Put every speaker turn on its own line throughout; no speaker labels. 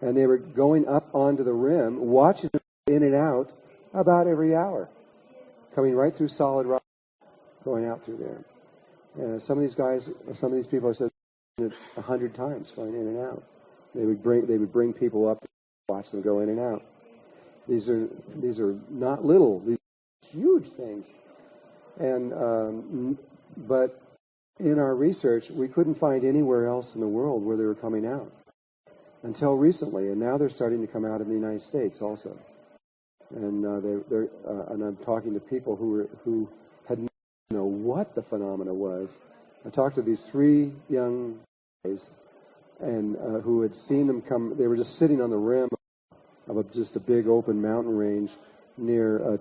And they were going up onto the rim, watching them in and out about every hour, coming right through solid rock, going out through there. And some of these guys, some of these people have said it 100 times going in and out. They would bring people up, watch them go in and out. These are not little, these are huge things. And but in our research, we couldn't find anywhere else in the world where they were coming out until recently, and now they're starting to come out in the United States also. And and I'm talking to people who had no know what the phenomena was. I talked to these 3 young guys, and who had seen them come. They were just sitting on the rim of just a big open mountain range near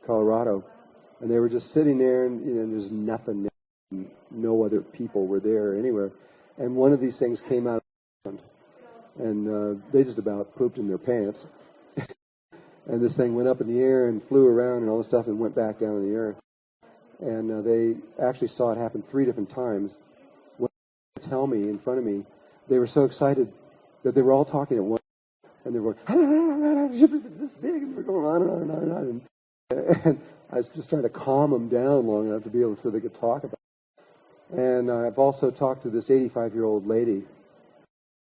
Colorado, and they were just sitting there, and there's nothing there. No other people were there anywhere. And one of these things came out, and they just about pooped in their pants. And this thing went up in the air and flew around and all this stuff and went back down in the earth. And they actually saw it happen 3 different times. When they tell me in front of me, they were so excited that they were all talking at once. And they were going, it's this big, and we're going on and on and on and on. And I was just trying to calm them down long enough to be able so they could talk about it. And I've also talked to this 85-year-old lady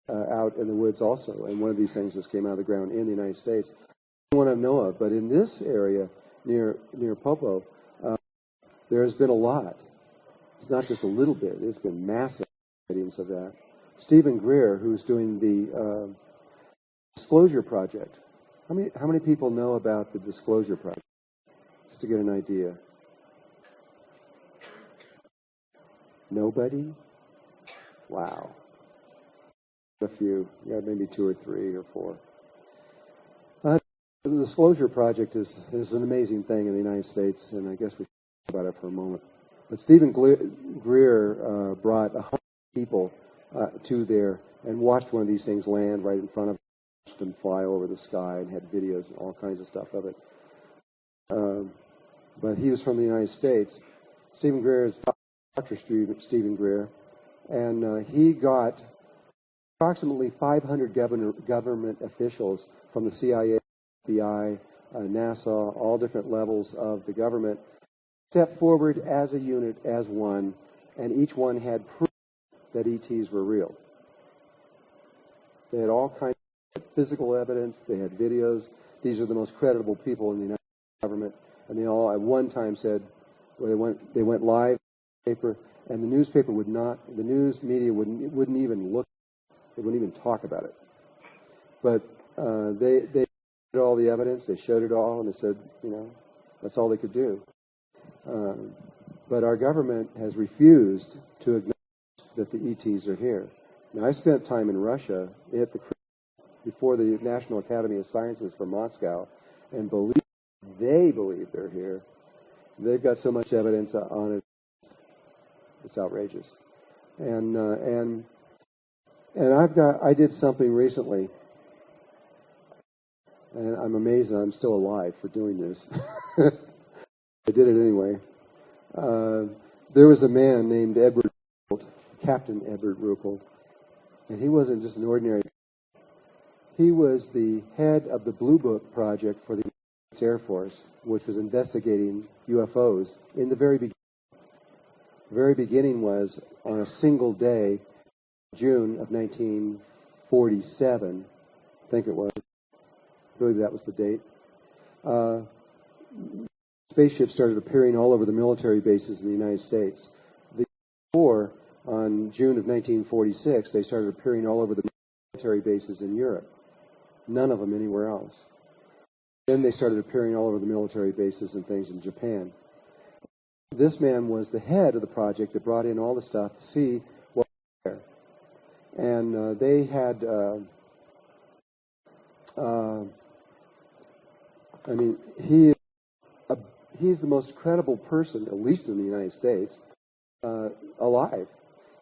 out in the woods also. And one of these things just came out of the ground in the United States. One I know of, but in this area near Popo, there has been a lot. It's not just a little bit. It's been massive sightings of that. Stephen Greer, who's doing the Disclosure Project. How many people know about the Disclosure Project? Just to get an idea. Nobody? Wow. A few. Yeah, maybe 2 or 3 or 4. The Disclosure Project is an amazing thing in the United States, and I guess we should talk about it for a moment. But Stephen Greer brought 100 people to there and watched one of these things land right in front of them, watched them fly over the sky, and had videos and all kinds of stuff of it. But he was from the United States. Stephen Greer is Dr. Stephen Greer, and he got approximately 500 government officials from the CIA, FBI, NASA, all different levels of the government, stepped forward as a unit, as one, and each one had proof that ETs were real. They had all kinds of physical evidence. They had videos. These are the most credible people in the United States government, and they all at one time said, well, they went live in the paper, and the newspaper would not, the news media wouldn't even look, they wouldn't even talk about it. But they all the evidence, they showed it all, and they said, that's all they could do. But our government has refused to acknowledge that the ETs are here. Now, I spent time in Russia before the National Academy of Sciences from Moscow, and they believe they're here. They've got so much evidence on it, it's outrageous. And I did something recently. And I'm amazed I'm still alive for doing this. I did it anyway. There was a man named Edward Ruppelt, Captain Edward Ruppelt, and he wasn't just an ordinary. He was the head of the Blue Book project for the United States Air Force, which was investigating UFOs in the very beginning. The very beginning was on a single day, June of 1947, I think it was. I believe that was the date. Spaceships started appearing all over the military bases in the United States. The year before, on June of 1946, they started appearing all over the military bases in Europe. None of them anywhere else. Then they started appearing all over the military bases and things in Japan. This man was the head of the project that brought in all the stuff to see what was there. And they had... he's the most credible person, at least in the United States, alive.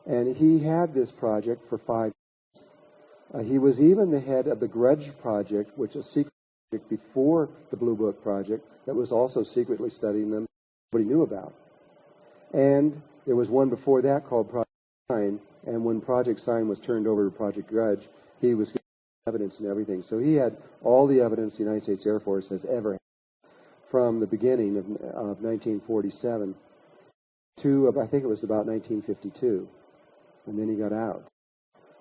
And he had this project for 5 years. He was even the head of the Grudge Project, which was a secret project before the Blue Book Project that was also secretly studying them, nobody knew about. And there was one before that called Project Sign, and when Project Sign was turned over to Project Grudge, he was evidence and everything. So he had all the evidence the United States Air Force has ever had from the beginning of 1947 to, I think it was about 1952. And then he got out.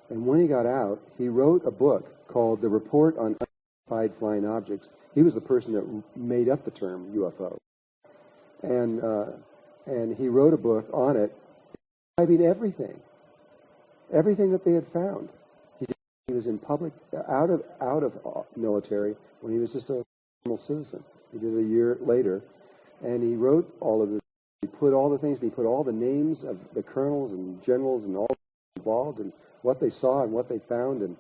And when he got out, he wrote a book called The Report on Unidentified Flying Objects. He was the person that made up the term UFO. And he wrote a book on it, describing everything that they had found. He was in public, out of military, when he was just a normal citizen. He did it a year later, and he wrote all of this. He put all the things, and he put all the names of the colonels and generals and all involved, and what they saw and what they found, and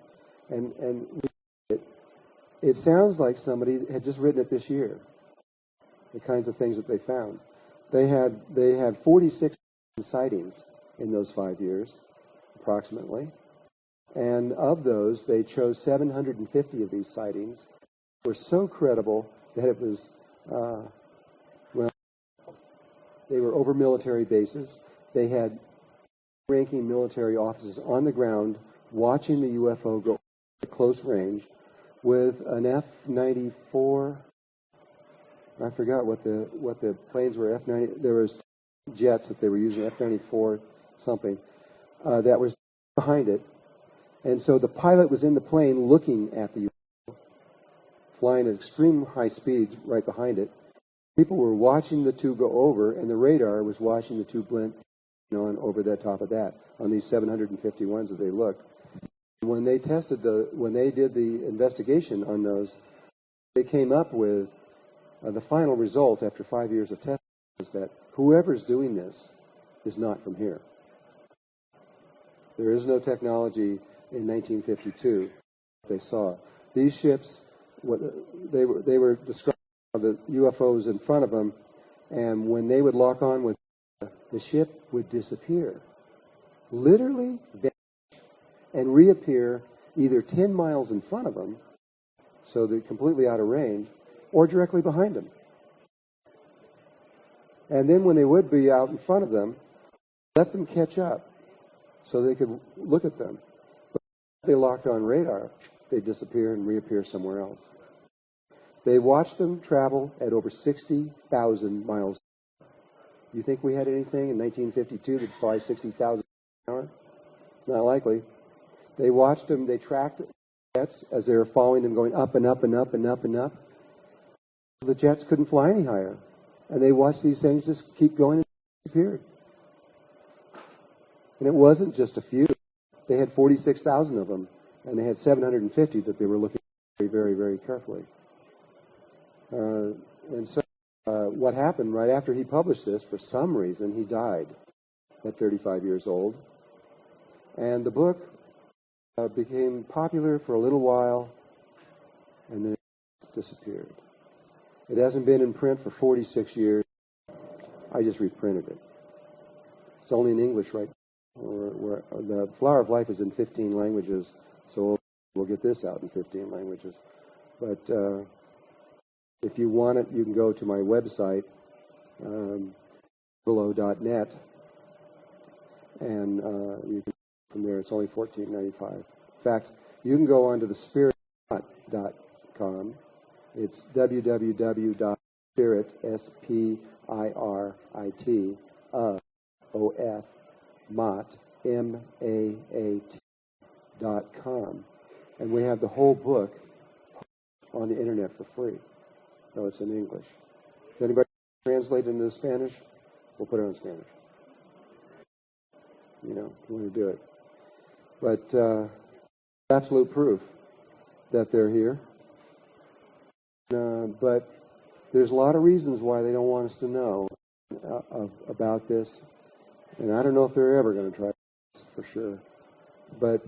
it sounds like somebody had just written it this year. The kinds of things that they found. They had 46 sightings in those 5 years, approximately. And of those, they chose 750 of these sightings. Were so credible that it was, they were over military bases. They had ranking military officers on the ground watching the UFO go at close range with an F-94. I forgot what the planes were. F-90. There was jets that they were using, F-94 something, that was behind it. And so the pilot was in the plane looking at the UFO, flying at extreme high speeds right behind it. People were watching the two go over, and the radar was watching the two blend on over the top of that on these 750 ones that they looked. When they when they did the investigation on those, they came up with the final result after 5 years of testing is that whoever's doing this is not from here. There is no technology in 1952 they saw. These ships, they were describing the UFOs in front of them, and when they would lock on with the ship would disappear, literally vanish, and reappear either 10 miles in front of them, so they're completely out of range, or directly behind them. And then when they would be out in front of them, let them catch up so they could look at them. But if they locked on radar, they'd disappear and reappear somewhere else. They watched them travel at over 60,000 miles. You think we had anything in 1952 that fly 60,000 an hour? Not likely. They watched them, they tracked jets as they were following them, going up and up and up and up and up. The jets couldn't fly any higher. And they watched these things just keep going and disappeared. And it wasn't just a few. They had 46,000 of them, and they had 750 that they were looking at very, very, very carefully. And so what happened right after he published this, for some reason, he died at 35 years old. And the book became popular for a little while, and then it disappeared. It hasn't been in print for 46 years. I just reprinted it. It's only in English right now. The Flower of Life is in 15 languages, so we'll get this out in 15 languages. But if you want it, you can go to my website, below.net, and you can from there. It's only $14.95. In fact, you can go on to the spirit.com. It's www.spirit, S-P-I-R-I-T, O-F, Maat, M-A-A-T.com. And we have the whole book on the internet for free. No, it's in English. If anybody translate into Spanish, we'll put it in Spanish. You know, if you want to do it. But absolute proof that they're here. But there's a lot of reasons why they don't want us to know about this. And I don't know if they're ever going to try this for sure. But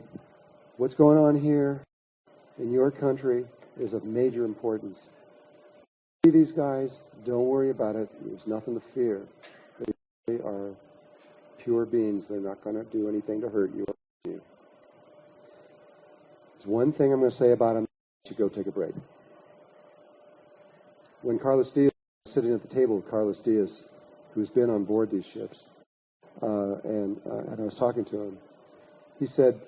what's going on here in your country is of major importance. See these guys, don't worry about it. There's nothing to fear. They are pure beings. They're not going to do anything to hurt you or you. There's one thing I'm going to say about them. You go take a break. When Carlos Diaz was sitting at the table with Carlos Diaz, who's been on board these ships, and I was talking to him, he said,